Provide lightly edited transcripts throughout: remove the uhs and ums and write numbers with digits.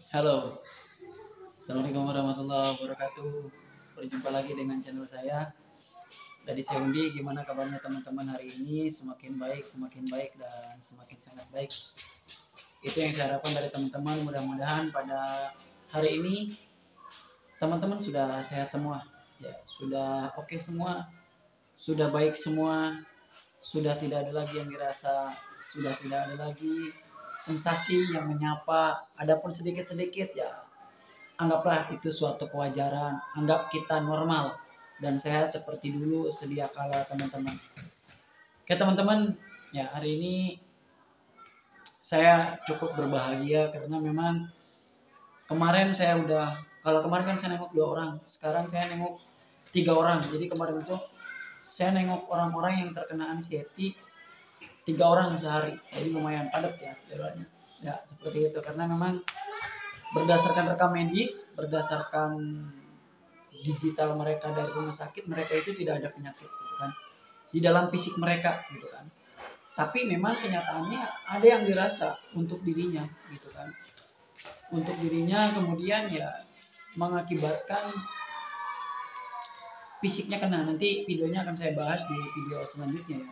Halo, Assalamualaikum warahmatullahi wabarakatuh. Berjumpa lagi dengan channel saya dari Seundi. Gimana kabarnya teman-teman hari ini? Semakin baik dan semakin sangat baik. Itu yang saya harapkan dari teman-teman. Mudah-mudahan pada hari ini teman-teman sudah sehat semua, ya, sudah oke semua, sudah baik semua, sudah tidak ada lagi yang dirasa, sudah tidak ada lagi sensasi yang menyapa. Adapun sedikit-sedikit ya anggaplah itu suatu kewajaran, anggap kita normal dan sehat seperti dulu sedia kala teman-teman. Oke teman-teman, ya hari ini saya cukup berbahagia karena memang kemarin saya udah, kalau kemarin kan saya nengok 2 orang, sekarang saya nengok 3 orang. Jadi kemarin itu saya nengok orang-orang yang terkena anxiety 3 orang sehari, jadi lumayan padat ya jalannya. Ya seperti itu karena memang berdasarkan rekam medis, berdasarkan digital mereka dari rumah sakit, mereka itu tidak ada penyakit gitu kan di dalam fisik mereka gitu kan, tapi memang kenyataannya ada yang dirasa untuk dirinya gitu kan, untuk dirinya kemudian ya mengakibatkan fisiknya kena. Nanti videonya akan saya bahas di video selanjutnya ya.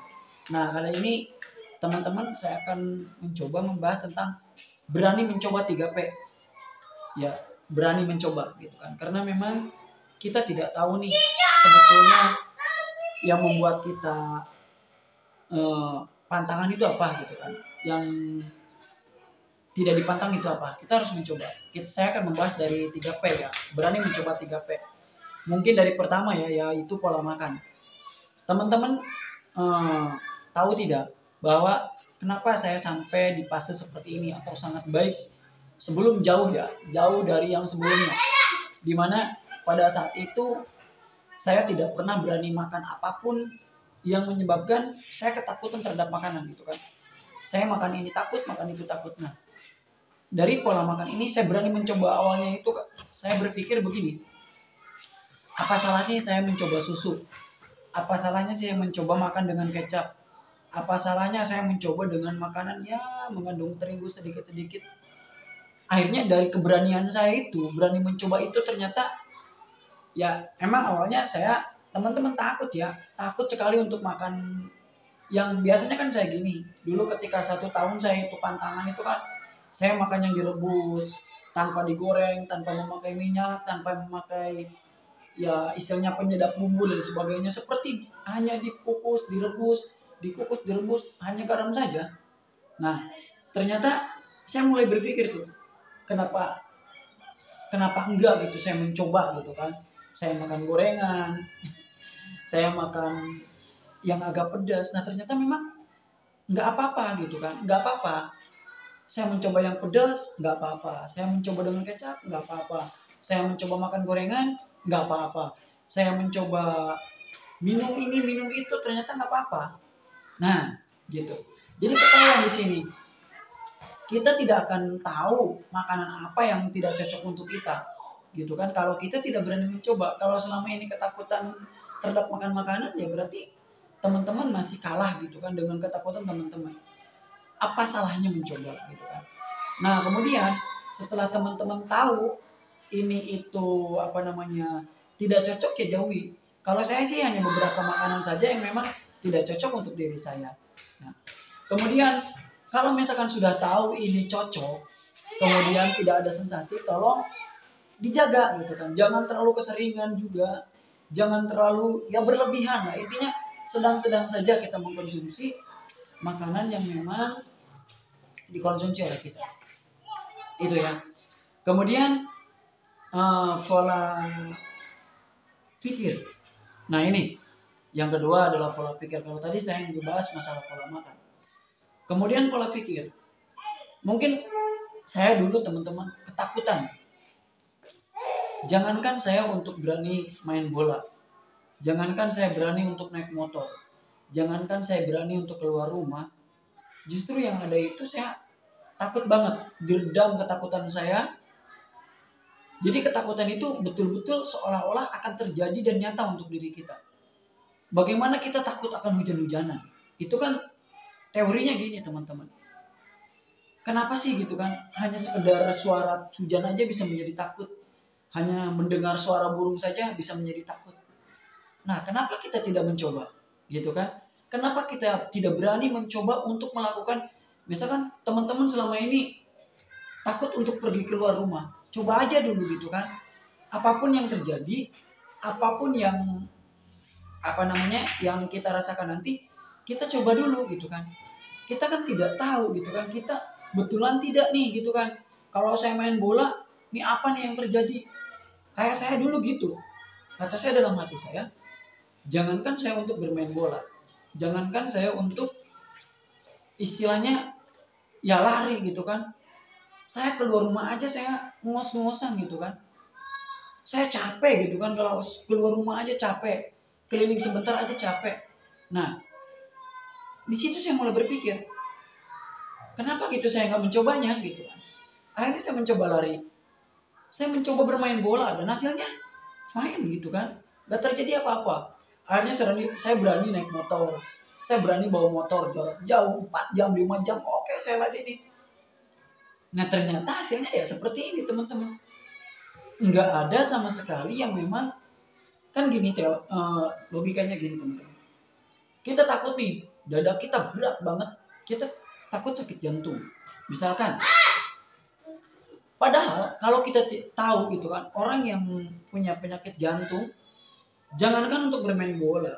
Nah kali ini teman-teman saya akan mencoba membahas tentang berani mencoba 3P ya, berani mencoba gitu kan, karena memang kita tidak tahu nih sebetulnya yang membuat kita pantangan itu apa gitu kan, yang tidak dipantang itu apa, kita harus mencoba. Saya akan membahas dari 3P ya, berani mencoba 3P. Mungkin dari pertama ya, yaitu pola makan. Teman-teman tahu tidak bahwa kenapa saya sampai di fase seperti ini atau sangat baik sebelum jauh ya, jauh dari yang sebelumnya, dimana pada saat itu saya tidak pernah berani makan apapun yang menyebabkan saya ketakutan terhadap makanan gitu kan. Saya makan ini takut, makan itu takut. Nah, dari pola makan ini saya berani mencoba. Awalnya itu saya berpikir begini, apa salahnya saya mencoba susu? Apa salahnya saya mencoba makan dengan kecap? Apa salahnya saya mencoba dengan makanan ya mengandung terigu sedikit-sedikit? Akhirnya dari keberanian saya itu, berani mencoba itu, ternyata ya emang awalnya saya, teman-teman, takut ya, takut sekali untuk makan yang biasanya kan saya gini. Dulu ketika 1 tahun saya itu pantangan itu kan, saya makan yang direbus, tanpa digoreng, tanpa memakai minyak, tanpa memakai ya istilahnya penyedap bumbu dan sebagainya, seperti hanya dikukus, direbus, dikukus, direbus, hanya garam saja. Nah, ternyata saya mulai berpikir tuh, kenapa kenapa enggak gitu saya mencoba gitu kan. Saya makan gorengan, saya makan yang agak pedas. Nah, ternyata memang nggak apa-apa gitu kan, nggak apa-apa. Saya mencoba yang pedas, nggak apa-apa. Saya mencoba dengan kecap, nggak apa-apa. Saya mencoba makan gorengan, nggak apa-apa. Saya mencoba minum ini, minum itu, ternyata nggak apa-apa. Nah, gitu. Jadi ketahuan di sini, kita tidak akan tahu makanan apa yang tidak cocok untuk kita, gitu kan. Kalau kita tidak berani mencoba, kalau selama ini ketakutan terhadap makan makanan, ya berarti teman-teman masih kalah gitu kan dengan ketakutan teman-teman. Apa salahnya mencoba gitu kan. Nah kemudian setelah teman-teman tahu ini itu apa namanya tidak cocok, ya jauhi. Kalau saya sih hanya beberapa makanan saja yang memang tidak cocok untuk diri saya. Nah, kemudian kalau misalkan sudah tahu ini cocok, kemudian tidak ada sensasi, tolong dijaga gitu kan. Jangan terlalu keseringan juga, jangan terlalu ya berlebihan. Nah intinya sedang-sedang saja kita mengkonsumsi makanan yang memang dikonsumsi oleh kita. Itu ya. Kemudian pola pikir. Nah ini yang kedua adalah pola pikir. Kalau tadi saya yang dibahas masalah pola makan. Kemudian pola pikir. Mungkin saya dulu teman-teman ketakutan. Jangankan saya untuk berani main bola. Jangankan saya berani untuk naik motor. Jangankan saya berani untuk keluar rumah. Justru yang ada itu saya takut banget. Diredam ketakutan saya. Jadi ketakutan itu betul-betul seolah-olah akan terjadi dan nyata untuk diri kita. Bagaimana kita takut akan hujan-hujanan? Itu kan teorinya gini teman-teman. Kenapa sih gitu kan? Hanya sekedar suara hujan aja bisa menjadi takut. Hanya mendengar suara burung saja bisa menjadi takut. Nah, kenapa kita tidak mencoba? Gitu kan? Kenapa kita tidak berani mencoba untuk melakukan, misalkan teman-teman selama ini takut untuk pergi keluar rumah. Coba aja dulu gitu kan. Apapun yang terjadi, apapun yang yang kita rasakan nanti, kita coba dulu gitu kan. Kita kan tidak tahu gitu kan, kita betulan tidak nih gitu kan. Kalau saya main bola, ini apa nih yang terjadi? Kayak saya dulu gitu. Kata saya dalam hati saya, jangankan saya untuk bermain bola, jangankan saya untuk istilahnya ya lari gitu kan. Saya keluar rumah aja saya ngos-ngosan gitu kan. Saya capek gitu kan, kalau keluar rumah aja capek. Keliling sebentar aja capek. Nah, di situ saya mulai berpikir, kenapa gitu saya nggak mencobanya gitu kan. Akhirnya saya mencoba lari. Saya mencoba bermain bola dan hasilnya main gitu kan. Gak terjadi apa-apa. Akhirnya saya berani naik motor. Saya berani bawa motor jarak jauh 4 jam, 5 jam. Oke, saya ladeni. Nah, ternyata hasilnya ya seperti ini, teman-teman. Nggak ada sama sekali yang memang kan gini, logikanya gini, teman-teman. Kita takut nih, dada kita berat banget. Kita takut sakit jantung. Misalkan, padahal kalau kita tahu gitu kan, orang yang punya penyakit jantung, jangankan untuk bermain bola,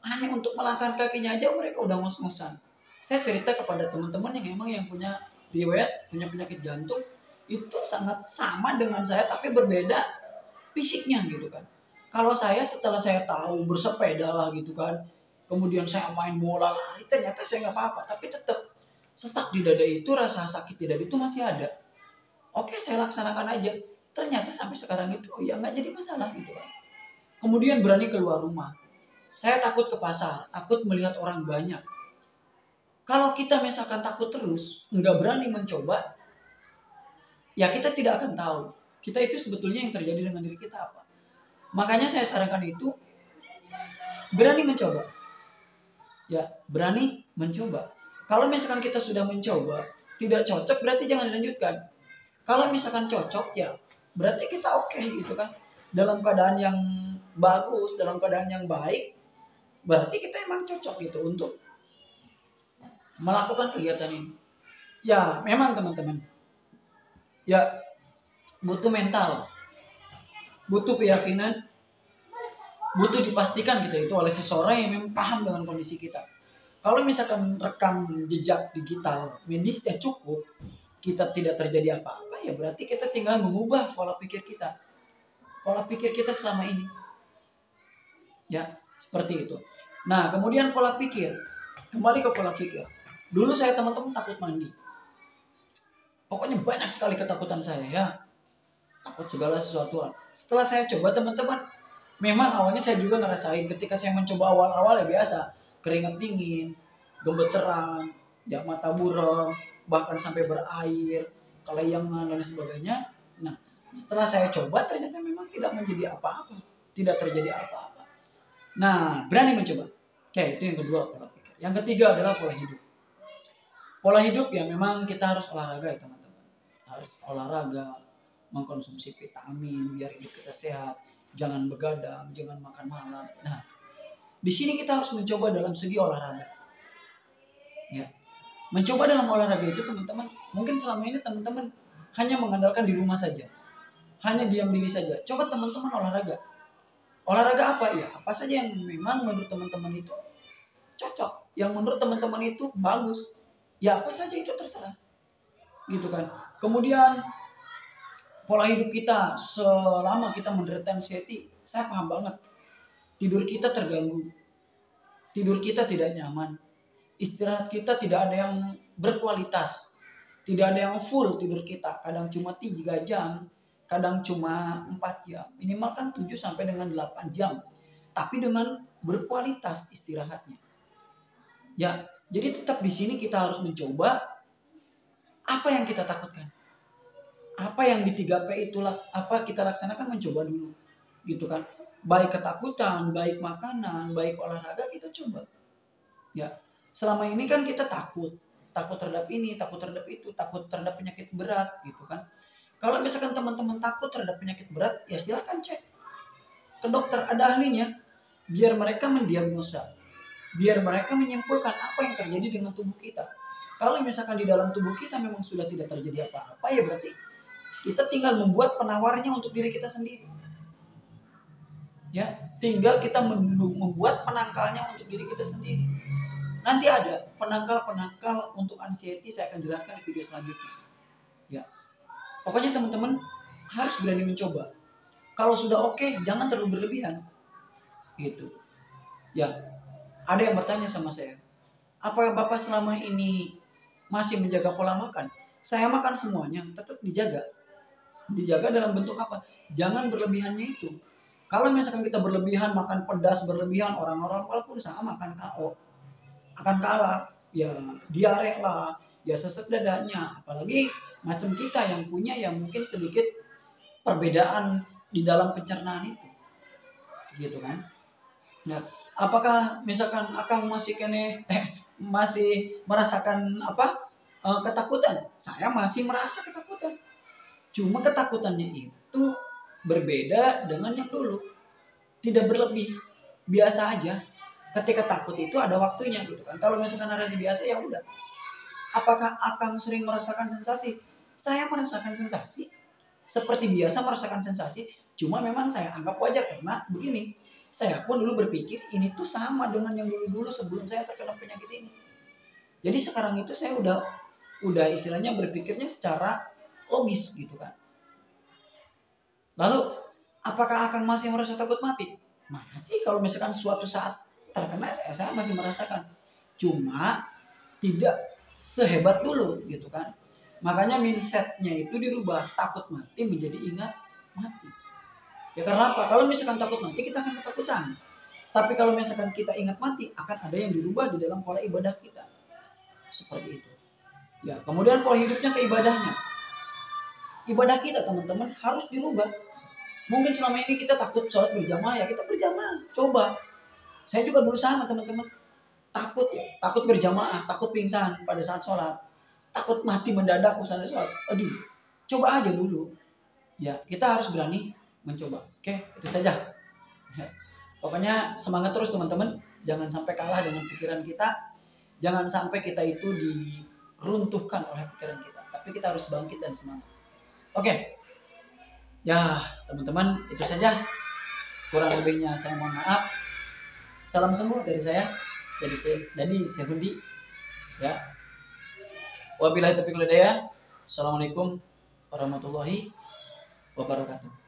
hanya untuk melangkah kakinya aja mereka udah ngos-ngosan. Saya cerita kepada teman-teman yang emang yang punya riwayat, punya penyakit jantung, itu sangat sama dengan saya tapi berbeda fisiknya gitu kan. Kalau saya setelah saya tahu bersepeda lah gitu kan, kemudian saya main bola lari, ternyata saya nggak apa-apa, tapi tetap sesak di dada itu, rasa sakit di dada itu masih ada. Oke, saya laksanakan aja. Ternyata sampai sekarang itu ya nggak jadi masalah gitu kan. Kemudian berani keluar rumah. Saya takut ke pasar, takut melihat orang banyak. Kalau kita misalkan takut terus, nggak berani mencoba, ya kita tidak akan tahu. Kita itu sebetulnya yang terjadi dengan diri kita apa. Makanya saya sarankan itu, berani mencoba. Ya, berani mencoba. Kalau misalkan kita sudah mencoba, tidak cocok berarti jangan dilanjutkan. Kalau misalkan cocok, ya berarti kita oke gitu kan. Dalam keadaan yang bagus, dalam keadaan yang baik, berarti kita emang cocok gitu untuk melakukan kegiatan ini. Ya, memang teman-teman. Ya, butuh mental, butuh keyakinan, butuh dipastikan gitu itu oleh seseorang yang memang paham dengan kondisi kita. Kalau misalkan rekam jejak digital medisnya cukup, kita tidak terjadi apa-apa, ya berarti kita tinggal mengubah pola pikir kita. Pola pikir kita selama ini. Ya, seperti itu. Nah, kemudian pola pikir. Kembali ke pola pikir. Dulu saya teman-teman takut mandi. Pokoknya banyak sekali ketakutan saya ya. Takut segala sesuatu. Setelah saya coba teman-teman, memang awalnya saya juga ngerasain ketika saya mencoba awal-awal ya biasa. Keringat dingin, gemeteran, ya mata buram, bahkan sampai berair, kelayangan dan sebagainya. Nah, setelah saya coba ternyata memang tidak menjadi apa-apa. Tidak terjadi apa-apa. Nah, berani mencoba. Oke, itu yang kedua pola pikir. Yang ketiga adalah pola hidup. Pola hidup ya memang kita harus olahraga ya teman-teman. Harus olahraga, mengkonsumsi vitamin biar hidup kita sehat. Jangan begadang, jangan makan malam. Nah, di sini kita harus mencoba dalam segi olahraga. Ya. Mencoba dalam olahraga itu teman-teman, mungkin selama ini teman-teman hanya mengandalkan di rumah saja. Hanya diam diri saja. Coba teman-teman olahraga. Olahraga apa ya? Apa saja yang memang menurut teman-teman itu cocok, yang menurut teman-teman itu bagus, ya apa saja itu terserah, gitu kan. Kemudian pola hidup kita selama kita menderita anxiety, saya paham banget. Tidur kita terganggu, tidur kita tidak nyaman, istirahat kita tidak ada yang berkualitas, tidak ada yang full tidur kita. Kadang cuma 3 jam, kadang cuma 4 jam, minimal kan 7 sampai dengan 8 jam. Tapi dengan berkualitas istirahatnya. Ya, jadi tetap di sini kita harus mencoba apa yang kita takutkan. Apa yang di 3P itulah apa kita laksanakan, mencoba dulu. Gitu kan. Baik ketakutan, baik makanan, baik olahraga kita coba. Ya. Selama ini kan kita takut. takut terhadap ini, takut terhadap itu, takut terhadap penyakit berat gitu kan. Kalau misalkan teman-teman takut terhadap penyakit berat, ya silahkan cek ke dokter, ada ahlinya, biar mereka mendiagnosa, biar mereka menyimpulkan apa yang terjadi dengan tubuh kita. Kalau misalkan di dalam tubuh kita memang sudah tidak terjadi apa-apa, ya berarti kita tinggal membuat penawarnya untuk diri kita sendiri. Ya, tinggal kita membuat penangkalnya untuk diri kita sendiri. Nanti ada penangkal untuk anxiety, saya akan jelaskan di video selanjutnya. Ya, pokoknya teman-teman harus berani mencoba. Kalau sudah oke, jangan terlalu berlebihan. Gitu. Ya, ada yang bertanya sama saya, apa Bapak selama ini masih menjaga pola makan? Saya makan semuanya, tetap dijaga. Dijaga dalam bentuk apa? Jangan berlebihannya itu. Kalau misalkan kita berlebihan, makan pedas berlebihan, orang-orang walaupun sama makan KO, akan kalah. Ya diare lah, ya sesek dadanya. Apalagi macam kita yang punya yang mungkin sedikit perbedaan di dalam pencernaan itu. Gitu kan. Nah, apakah misalkan Akang masih masih merasakan ketakutan? Saya masih merasa ketakutan. Cuma ketakutannya itu berbeda dengan yang dulu. Tidak berlebih, biasa aja. Ketika takut itu ada waktunya gitu kan. Kalau misalkan hari biasa ya udah. Apakah Akang sering merasakan sensasi? Saya merasakan sensasi. Seperti biasa merasakan sensasi. Cuma memang saya anggap wajar karena begini. Saya pun dulu berpikir ini tuh sama dengan yang dulu-dulu sebelum saya terkena penyakit ini. Jadi sekarang itu saya udah istilahnya berpikirnya secara logis gitu kan. Lalu apakah Akang masih merasa takut mati? Masih, kalau misalkan suatu saat terkena saya masih merasakan. Cuma tidak sehebat dulu gitu kan. Makanya mindsetnya itu dirubah, takut mati menjadi ingat mati. Ya karena apa? Kalau misalkan takut mati kita akan ketakutan. Tapi kalau misalkan kita ingat mati akan ada yang dirubah di dalam pola ibadah kita. Seperti itu. Ya, kemudian pola hidupnya ke ibadahnya. Ibadah kita teman-teman harus dirubah. Mungkin selama ini kita takut sholat berjamaah, ya kita berjamaah. Coba. Saya juga dulu sama teman-teman. Takut berjamaah, takut pingsan pada saat sholat. Takut mati mendadak misalnya sholat. Aduh, coba aja dulu. Ya, kita harus berani mencoba. Oke, itu saja. Pokoknya semangat terus teman-teman. Jangan sampai kalah dengan pikiran kita. Jangan sampai kita itu diruntuhkan oleh pikiran kita. Tapi kita harus bangkit dan semangat. Oke. Ya, teman-teman, itu saja. Kurang lebihnya saya mohon maaf. Salam sembuh dari saya. Dari Sehundi. Ya. Wabillahi taufiq wal hidayah. Assalamualaikum warahmatullahi wabarakatuh.